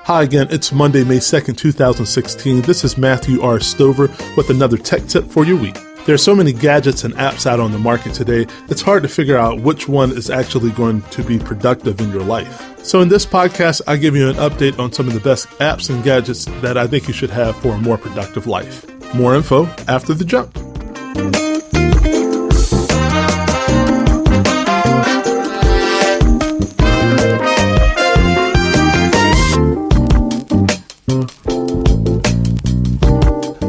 Hi again, it's Monday, May 2nd, 2016. This is Matthew R. Stover with another tech tip for your week. There are so many gadgets and apps out on the market today, it's hard to figure out which one is actually going to be productive in your life. So in this podcast, I give you an update on some of the best apps and gadgets that I think you should have for a more productive life. More info after the jump.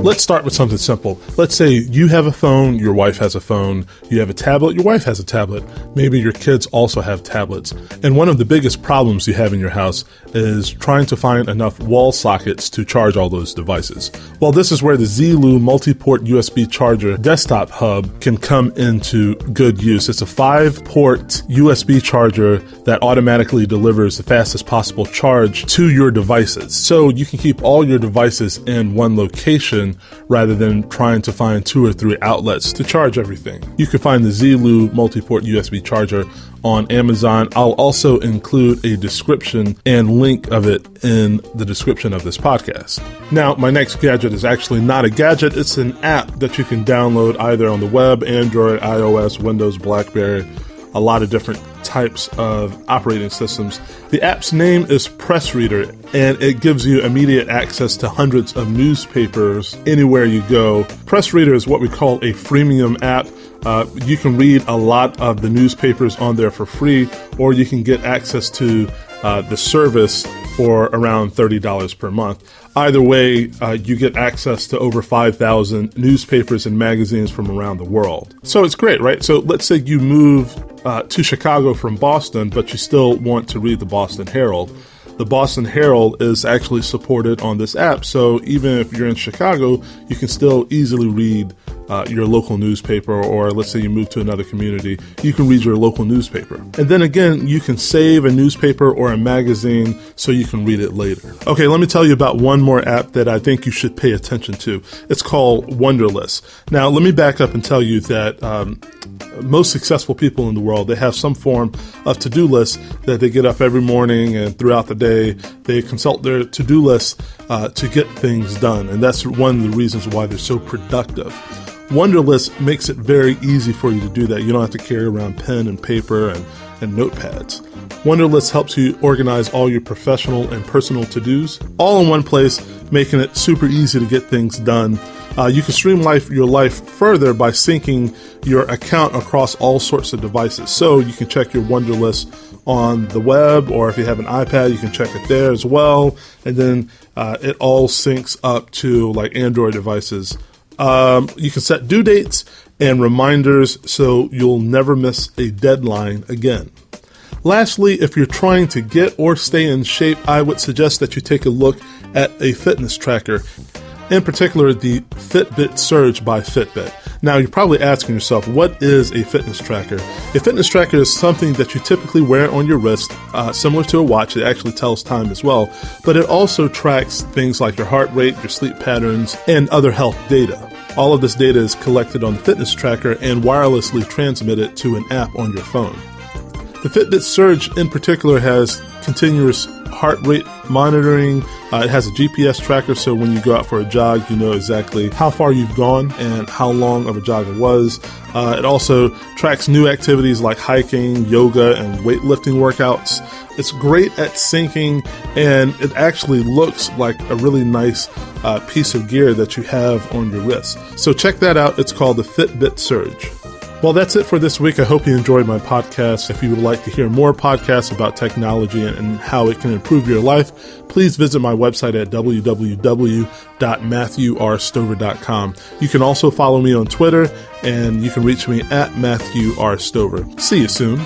Let's start with something simple. Let's say you have a phone, your wife has a phone, you have a tablet, your wife has a tablet, maybe your kids also have tablets. And one of the biggest problems you have in your house is trying to find enough wall sockets to charge all those devices. Well, this is where the Zilu multi-port USB charger desktop hub can come into good use. It's a 5-port USB charger that automatically delivers the fastest possible charge to your devices. So you can keep all your devices in one location rather than trying to find 2 or 3 outlets to charge everything. You can find the Zilu multi-port USB charger on Amazon. I'll also include a description and link of it in the description of this podcast. Now, my next gadget is actually not a gadget. It's an app that you can download either on the web, Android, iOS, Windows, BlackBerry, a lot of different types of operating systems. The app's name is Press Reader, and it gives you immediate access to hundreds of newspapers anywhere you go. Press Reader is what we call a freemium app. You can read a lot of the newspapers on there for free, or you can get access to the service for around $30 per month. Either way, you get access to over 5,000 newspapers and magazines from around the world. So it's great, right? So let's say you move to Chicago from Boston, but you still want to read the Boston Herald. The Boston Herald is actually supported on this app, so even if you're in Chicago, you can still easily read your local newspaper, or let's say you move to another community, you can read your local newspaper. And then again, you can save a newspaper or a magazine so you can read it later. Okay, let me tell you about one more app that I think you should pay attention to. It's called Wunderlist. Now, let me back up and tell you that most successful people in the world, they have some form of to-do list that they get up every morning and throughout the day, they consult their to-do list to get things done. And that's one of the reasons why they're so productive. Wunderlist makes it very easy for you to do that. You don't have to carry around pen and paper and notepads. Wunderlist helps you organize all your professional and personal to-dos all in one place, making it super easy to get things done. You can streamline your life further by syncing your account across all sorts of devices. So you can check your Wunderlist on the web, or if you have an iPad, you can check it there as well. And then it all syncs up to like Android devices. You can set due dates and reminders so you'll never miss a deadline again. Lastly, if you're trying to get or stay in shape, I would suggest that you take a look at a fitness tracker, in particular the Fitbit Surge by Fitbit. Now, you're probably asking yourself, what is a fitness tracker? A fitness tracker is something that you typically wear on your wrist, similar to a watch. It actually tells time as well, but it also tracks things like your heart rate, your sleep patterns, and other health data. All of this data is collected on the fitness tracker and wirelessly transmitted to an app on your phone. The Fitbit Surge in particular has continuous heart rate monitoring. It has a GPS tracker, so when you go out for a jog, you know exactly how far you've gone and how long of a jog it was. It also tracks new activities like hiking, yoga, and weightlifting workouts. It's great at syncing, and it actually looks like a really nice piece of gear that you have on your wrist. So check that out. It's called the Fitbit Surge. Well, that's it for this week. I hope you enjoyed my podcast. If you would like to hear more podcasts about technology and how it can improve your life, please visit my website at www.matthewrstover.com. You can also follow me on Twitter, and you can reach me at Matthew R. Stover. See you soon.